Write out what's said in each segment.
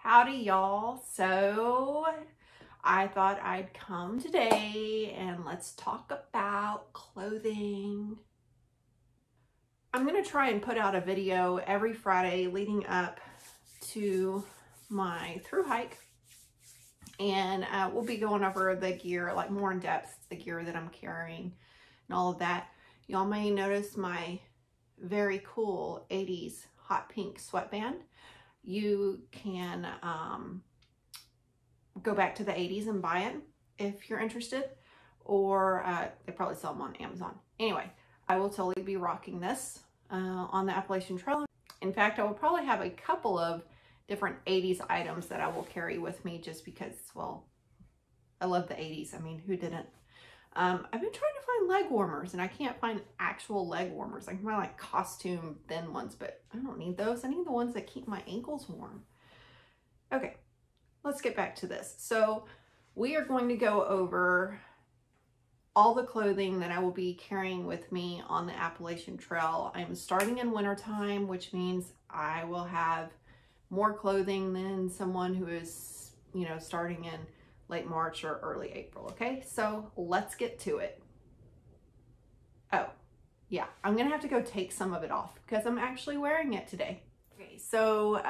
Howdy y'all. So I thought I'd come today and let's talk about clothing. I'm going to try and put out a video every Friday leading up to my thru hike, and we'll be going over the gear, like more in depth, the gear that I'm carrying and all of that. Y'all may notice my very cool 80s hot pink sweatband. You can go back to the 80s and buy it if you're interested, or they probably sell them on Amazon. Anyway, I will totally be rocking this on the Appalachian Trail. In fact, I will probably have a couple of different 80s items that I will carry with me just because, well, I love the 80s. I mean, who didn't? I've been trying to find leg warmers and I can't find actual leg warmers. I can find like costume thin ones, but I don't need those. I need the ones that keep my ankles warm. Okay, let's get back to this. So we are going to go over all the clothing that I will be carrying with me on the Appalachian Trail. I'm starting in wintertime, which means I will have more clothing than someone who is, you know, starting in late March or early April. Okay, so let's get to it. Oh, yeah, I'm gonna have to go take some of it off because I'm actually wearing it today. Okay, so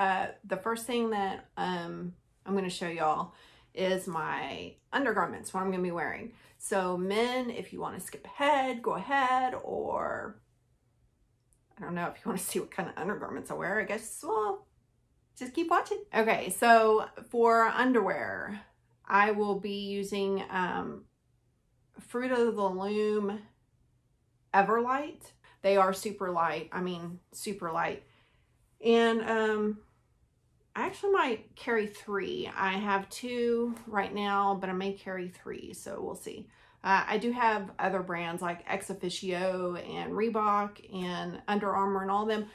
the first thing that I'm gonna show y'all is my undergarments, what I'm gonna be wearing. So men, if you wanna skip ahead, go ahead, or I don't know if you wanna see what kind of undergarments I wear, I guess, well, just keep watching. Okay, so for underwear, I will be using Fruit of the Loom Everlight. They are super light. I mean, super light. And I actually might carry 3. I have 2 right now, but I may carry 3, so we'll see. I do have other brands like Ex Officio and Reebok and Under Armour and all of them,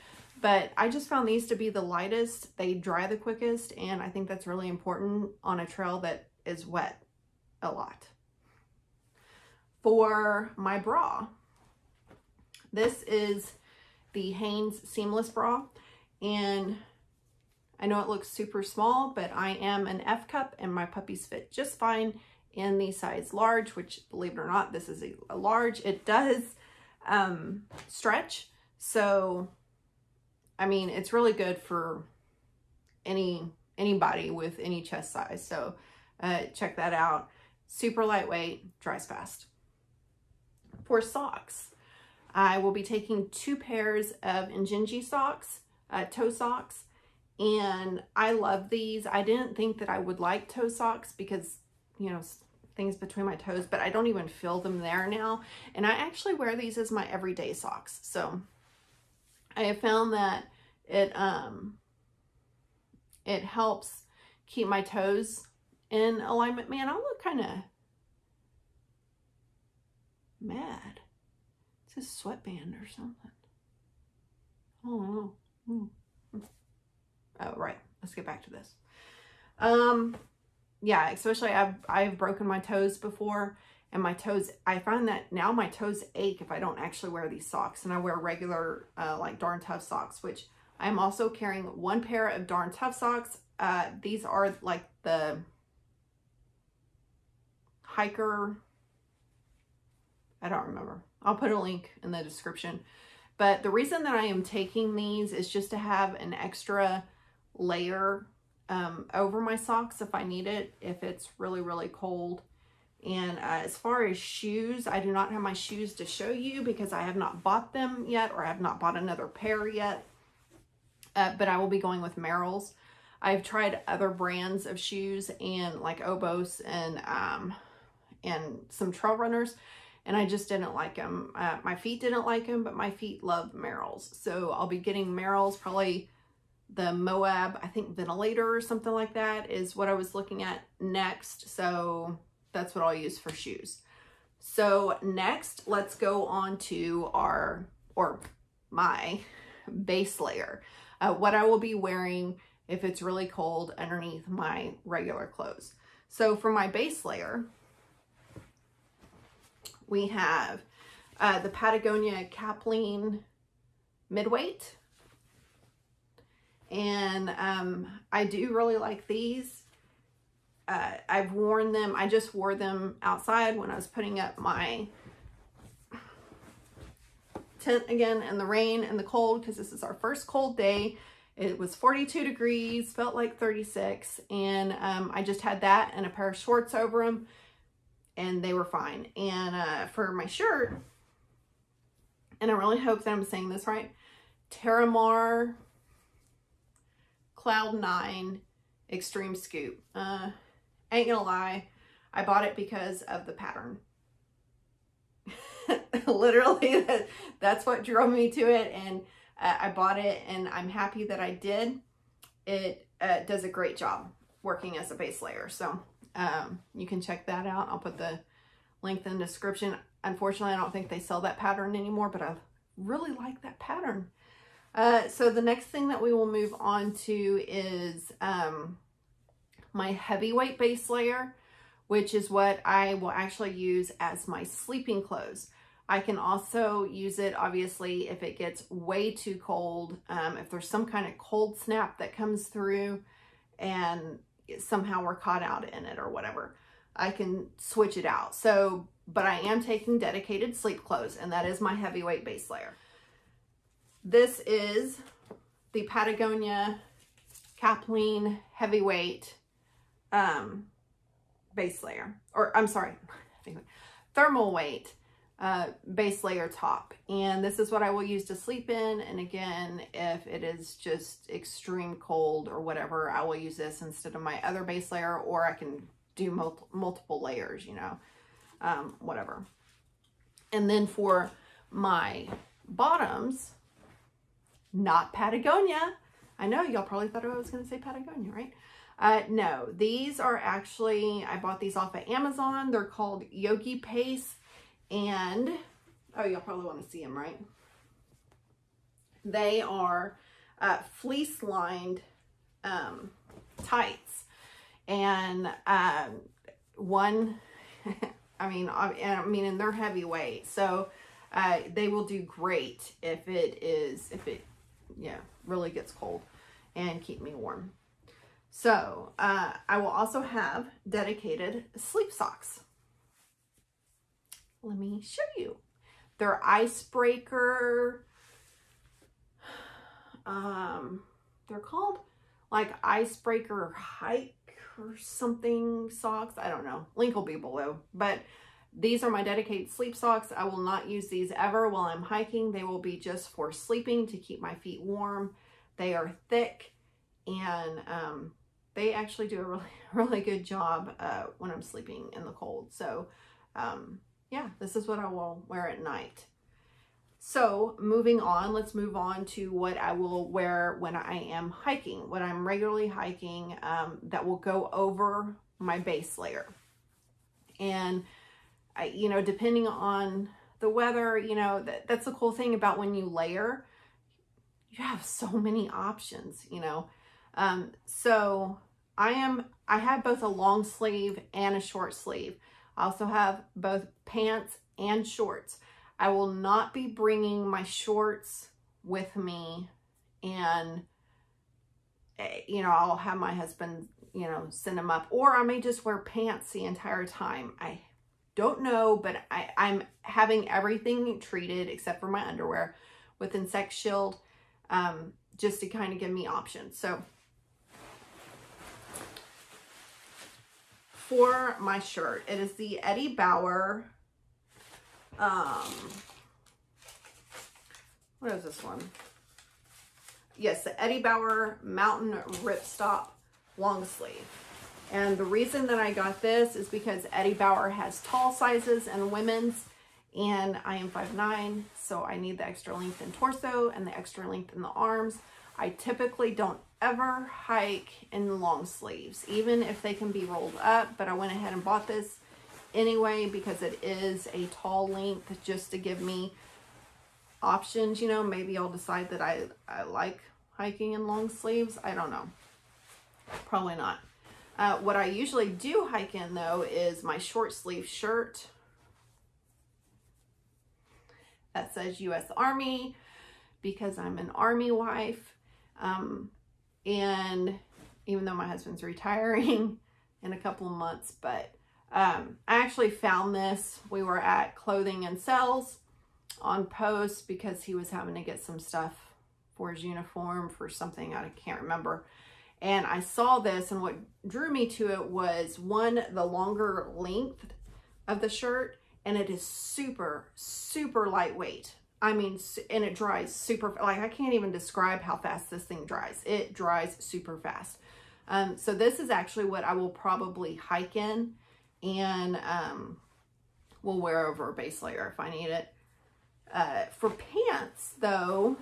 but I just found these to be the lightest. They dry the quickest, and I think that's really important on a trail that is wet a lot. For my bra, this is the Hanes Seamless Bra, and I know it looks super small, but I am an F cup and my puppies fit just fine in the size large, which, believe it or not, this is a large. It does stretch, so I mean, it's really good for anybody with any chest size. So check that out. Super lightweight, dries fast. For socks, I will be taking 2 pairs of Injinji socks, toe socks, and I love these. I didn't think that I would like toe socks because, you know, things between my toes, but I don't even feel them there now. And I actually wear these as my everyday socks. So I have found that it helps keep my toes in alignment. Man, I look kind of mad. It's a sweatband or something. Oh no. Oh, right. Let's get back to this. Yeah, especially I've broken my toes before, and my toes, I find that now my toes ache if I don't actually wear these socks, and I wear regular like Darn Tough socks, which I'm also carrying 1 pair of Darn Tough socks. These are like the hiker, I don't remember. I'll put a link in the description. But the reason that I am taking these is just to have an extra layer over my socks if I need it, if it's really, really cold. And as far as shoes, I do not have my shoes to show you because I have not bought them yet, or I have not bought another pair yet. But I will be going with Merrell's. I've tried other brands of shoes and like Obos and some trail runners, and I just didn't like them. My feet didn't like them, but my feet love Merrell's. So I'll be getting Merrell's, probably the Moab, I think Ventilator or something like that is what I was looking at next. So that's what I'll use for shoes. So next, let's go on to my base layer. What I will be wearing if it's really cold underneath my regular clothes. So for my base layer, we have the Patagonia Capline Midweight. And I do really like these. I've worn them. I just wore them outside when I was putting up my tent again in the rain and the cold, because this is our first cold day. It was 42 degrees, felt like 36, and I just had that and a pair of shorts over them, and they were fine. And for my shirt, and I really hope that I'm saying this right, Terramar Cloud 9 Extreme Scoop. Ain't gonna lie, I bought it because of the pattern. Literally, that's what drove me to it, and I bought it, and I'm happy that I did. It does a great job working as a base layer, so you can check that out. I'll put the link in the description. Unfortunately, I don't think they sell that pattern anymore, but I really like that pattern. So the next thing that we will move on to is my heavyweight base layer, which is what I will actually use as my sleeping clothes. I can also use it, obviously, if it gets way too cold, if there's some kind of cold snap that comes through and somehow we're caught out in it or whatever, I can switch it out. So, but I am taking dedicated sleep clothes, and that is my heavyweight base layer. This is the Patagonia Capline heavyweight base layer, or I'm sorry, thermal weight base layer top. And this is what I will use to sleep in. And again, if it is just extreme cold or whatever, I will use this instead of my other base layer, or I can do multiple layers, you know, whatever. And then for my bottoms, not Patagonia. I know y'all probably thought I was going to say Patagonia, right? No, these are actually, I bought these off of Amazon. They're called Yogi Pace, and oh, y'all probably want to see them, right? They are fleece lined tights, and one, I mean, and they're heavyweight, so they will do great if it yeah, really gets cold and keep me warm. So I will also have dedicated sleep socks. Let me show you. They're Icebreaker. They're called like Icebreaker Hike or something socks. I don't know. Link will be below. But these are my dedicated sleep socks. I will not use these ever while I'm hiking. They will be just for sleeping to keep my feet warm. They are thick, and they actually do a really good job when I'm sleeping in the cold. So yeah, this is what I will wear at night. So moving on, let's move on to what I will wear when I am hiking, when I'm regularly hiking, that will go over my base layer. And you know, depending on the weather, you know, that's the cool thing about when you layer, you have so many options, you know. So I have both a long sleeve and a short sleeve. I also have both pants and shorts. I will not be bringing my shorts with me, and you know, I'll have my husband, you know, send them up, or I may just wear pants the entire time. I don't know, but I'm having everything treated except for my underwear with Insect Shield, just to kind of give me options. So for my shirt, it is the Eddie Bauer, what is this one? Yes, the Eddie Bauer Mountain Ripstop long sleeve. And the reason that I got this is because Eddie Bauer has tall sizes and women's, and I am 5'9", so I need the extra length in torso and the extra length in the arms. I typically don't ever hike in long sleeves, even if they can be rolled up, but I went ahead and bought this anyway because it is a tall length, just to give me options. You know, maybe I'll decide that I like hiking in long sleeves. I don't know. Probably not. What I usually do hike in, though, is my short sleeve shirt that says U.S. Army, because I'm an Army wife. And even though my husband's retiring in a couple of months, but I actually found this. We were at Clothing and Sales on post because he was having to get some stuff for his uniform for something I can't remember. And I saw this, and what drew me to it was, one, the longer length of the shirt, and it is super, super lightweight. I mean, and it dries super, like I can't even describe how fast this thing dries. It dries super fast. So this is actually what I will probably hike in, and we'll wear over a base layer if I need it. For pants though,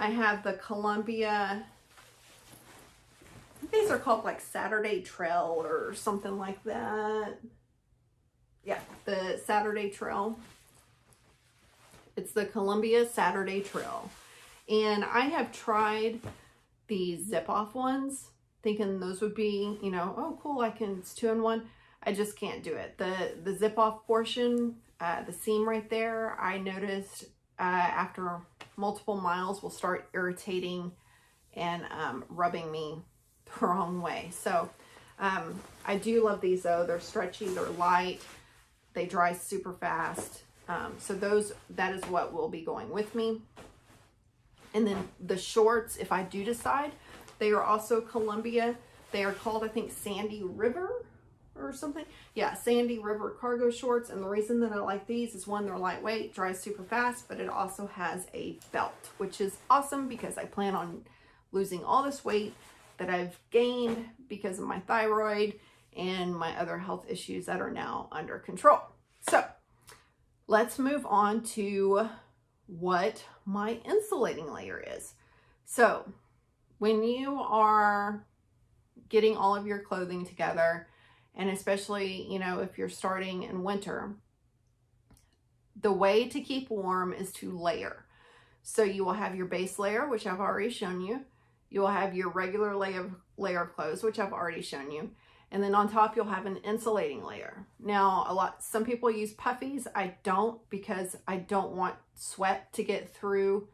I have the Columbia, I think these are called like Saturday Trail or something like that. Yeah, the Saturday Trail. It's the Columbia Saturday Trail. And I have tried the zip-off ones, thinking those would be, you know, oh cool, it's 2-in-1. I just can't do it. The zip-off portion, the seam right there, I noticed after multiple miles will start irritating and rubbing me the wrong way. So I do love these though. They're stretchy, they're light, they dry super fast. So that is what will be going with me. And then the shorts, if I do decide, they are also Columbia. They are called, I think, Sandy River or something. Yeah, Sandy River cargo shorts. And the reason that I like these is, one, they're lightweight, dries super fast, but it also has a belt, which is awesome because I plan on losing all this weight that I've gained because of my thyroid and my other health issues that are now under control. So let's move on to what my insulating layer is. So when you are getting all of your clothing together, and especially, you know, if you're starting in winter, the way to keep warm is to layer. So you will have your base layer, which I've already shown you. You will have your regular layer of clothes, which I've already shown you. And then on top, you'll have an insulating layer. Now, some people use puffies. I don't, because I don't want sweat to get through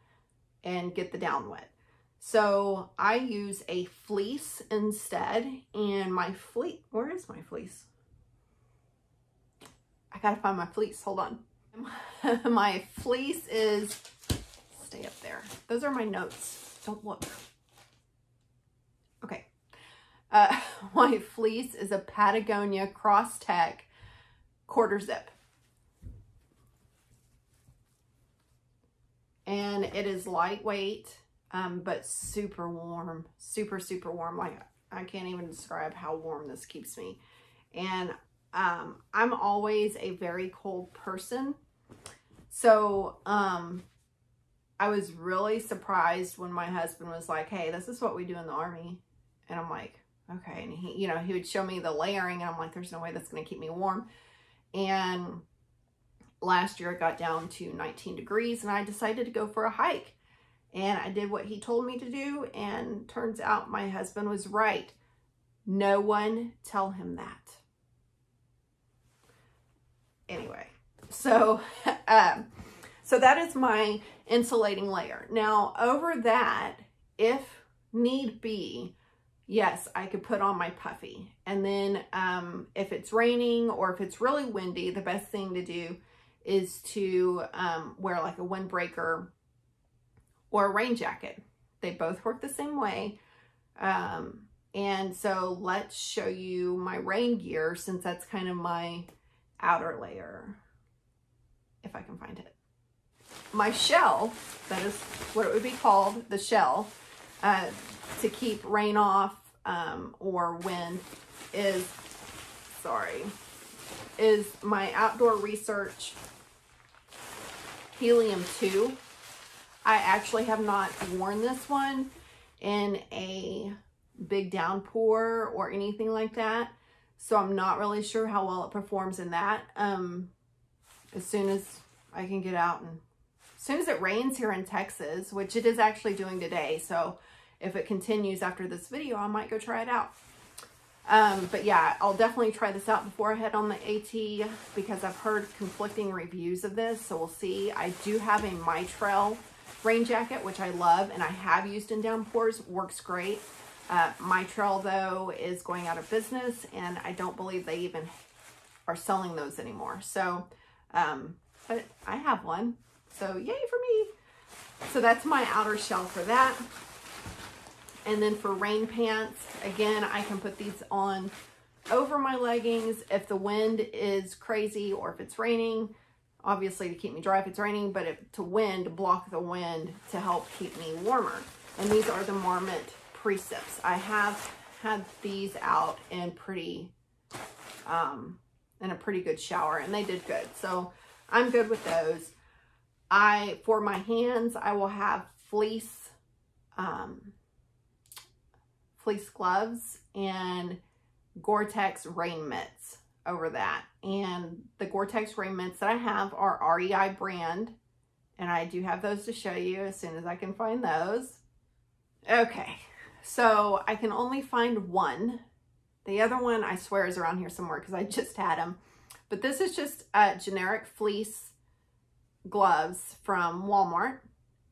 and get the down wet. So I use a fleece instead. And my fleece, where is my fleece? I gotta find my fleece, hold on. My fleece is, stay up there. Those are my notes, don't look. Okay. My fleece is a Patagonia Cross-Tech quarter zip. And it is lightweight, but super warm, super, super warm. Like, I can't even describe how warm this keeps me. And I'm always a very cold person. So I was really surprised when my husband was like, hey, this is what we do in the Army. And I'm like, okay. And he, you know, he would show me the layering, and I'm like, there's no way that's going to keep me warm. And last year it got down to 19 degrees and I decided to go for a hike. And I did what he told me to do, and turns out my husband was right. No one tell him that. Anyway, so so that is my insulating layer. Now over that, if need be, yes, I could put on my puffy. And then if it's raining or if it's really windy, the best thing to do is to wear like a windbreaker or a rain jacket. They both work the same way. And so let's show you my rain gear, since that's kind of my outer layer, if I can find it. My shell, that is what it would be called, the shell, to keep rain off or wind, is my Outdoor Research Helium 2. I actually have not worn this one in a big downpour or anything like that, so I'm not really sure how well it performs in that. As soon as I can get out, and as soon as it rains here in Texas, which it is actually doing today, so if it continues after this video, I might go try it out. But yeah, I'll definitely try this out before I head on the AT, because I've heard conflicting reviews of this, so we'll see. I do have a My Trail rain jacket, which I love and I have used in downpours, works great. My Trail, though, is going out of business, and I don't believe they even are selling those anymore. So, but I have one, so yay for me. So that's my outer shell for that. And then for rain pants, again, I can put these on over my leggings if the wind is crazy or if it's raining, obviously to keep me dry if it's raining, but to block the wind to help keep me warmer. And these are the Marmot Precips. I have had these out in a pretty good shower, and they did good. So I'm good with those. For my hands, I will have fleece gloves and Gore-Tex rain mitts over that. And the Gore-Tex rain mitts that I have are REI brand, and I do have those to show you as soon as I can find those. Okay, so I can only find one. The other one I swear is around here somewhere because I just had them. But this is just generic fleece gloves from Walmart.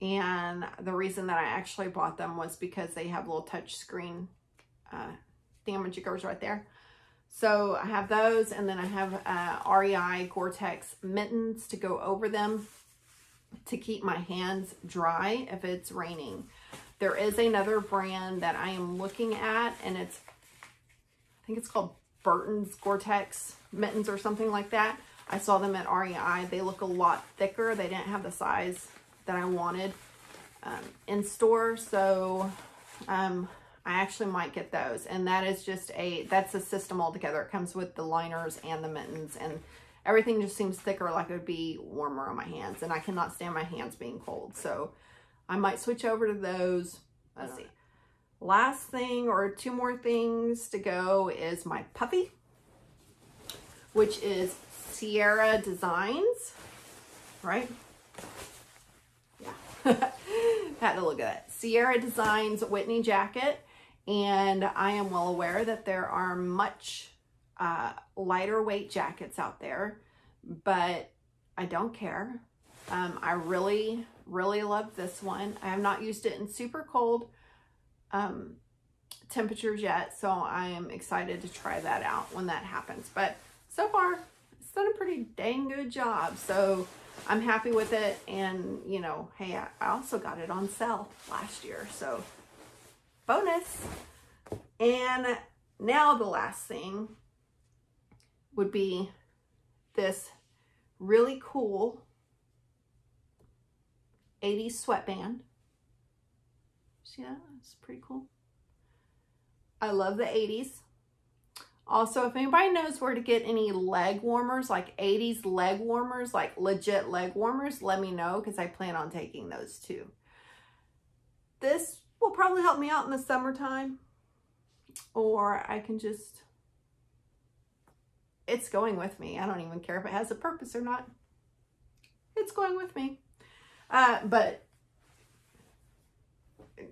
And the reason that I actually bought them was because they have little touch screen damageers right there. So I have those, and then I have REI Gore-Tex mittens to go over them to keep my hands dry if it's raining. There is another brand that I am looking at, and I think it's called Burton's Gore-Tex mittens or something like that. I saw them at REI. They look a lot thicker. They didn't have the size that I wanted in store, so I actually might get those. And that is just that's a system altogether. It comes with the liners and the mittens, and everything just seems thicker, like it would be warmer on my hands, and I cannot stand my hands being cold. So I might switch over to those. Let's see. Last thing, or two more things to go, is my puffy, which is Sierra Designs, right? Yeah. Had to look at it. Sierra Designs Whitney jacket. And I am well aware that there are much lighter weight jackets out there, but I don't care. I really, really love this one. I have not used it in super cold temperatures yet, so I am excited to try that out when that happens. But so far, it's done a pretty dang good job, so I'm happy with it. And, you know, hey, I also got it on sale last year, so bonus. And now the last thing would be this really cool 80s sweatband. See that? It's pretty cool. I love the 80s. Also, if anybody knows where to get any leg warmers, like 80s leg warmers, like legit leg warmers, let me know, because I plan on taking those too. This will probably help me out in the summertime, or I can just, it's going with me. I don't even care if it has a purpose or not. It's going with me. But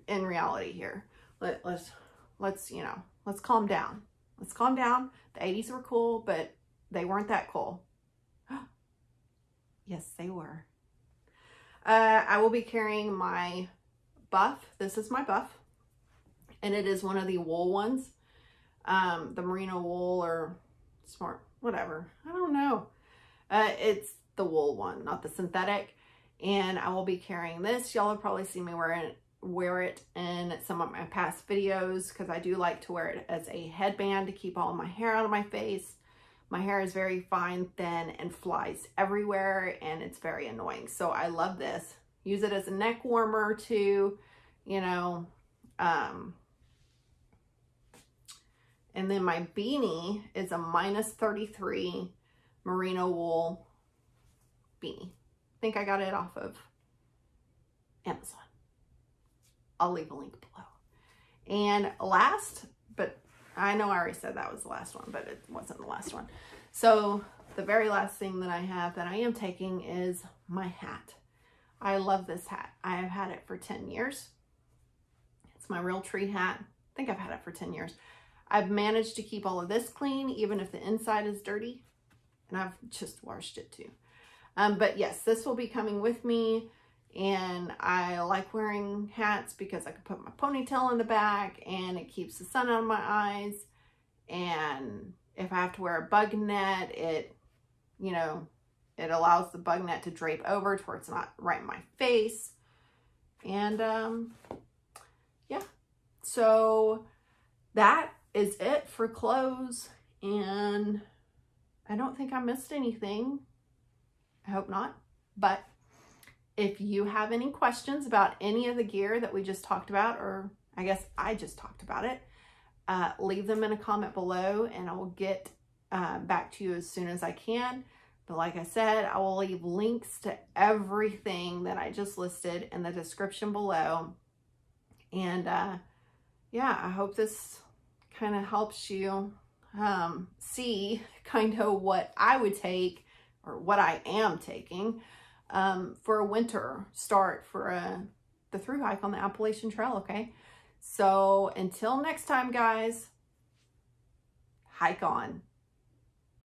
in reality here, let's you know, let's calm down. Let's calm down. The 80s were cool, but they weren't that cool. Yes, they were. I will be carrying my buff. This is my buff, and it is one of the wool ones. The merino wool or smart, whatever. I don't know. It's the wool one, not the synthetic. And I will be carrying this. Y'all have probably seen me wear it in some of my past videos, because I do like to wear it as a headband to keep all my hair out of my face. My hair is very fine, thin, and flies everywhere, and it's very annoying. So I love this. Use it as a neck warmer too, you know. And then my beanie is a -33 merino wool beanie. I think I got it off of Amazon. I'll leave a link below. And last, but I know I already said that was the last one, but it wasn't the last one. So the very last thing that I have that I am taking is my hat. I love this hat. I have had it for 10 years. It's my Real Tree hat. I think I've had it for 10 years. I've managed to keep all of this clean, even if the inside is dirty. And I've just washed it too. But yes, this will be coming with me And I like wearing hats because I can put my ponytail in the back and it keeps the sun out of my eyes. And if I have to wear a bug net, it, you know, it allows the bug net to drape over to where it's not right in my face. And yeah, so that is it for clothes. And I don't think I missed anything. I hope not. But if you have any questions about any of the gear that we just talked about, or I guess I just talked about it, leave them in a comment below and I will get back to you as soon as I can. But like I said, I will leave links to everything that I just listed in the description below. And yeah, I hope this kind of helps you see kind of what I would take, or what I am taking for a winter start for the thru hike on the Appalachian Trail, okay? So until next time, guys, hike on.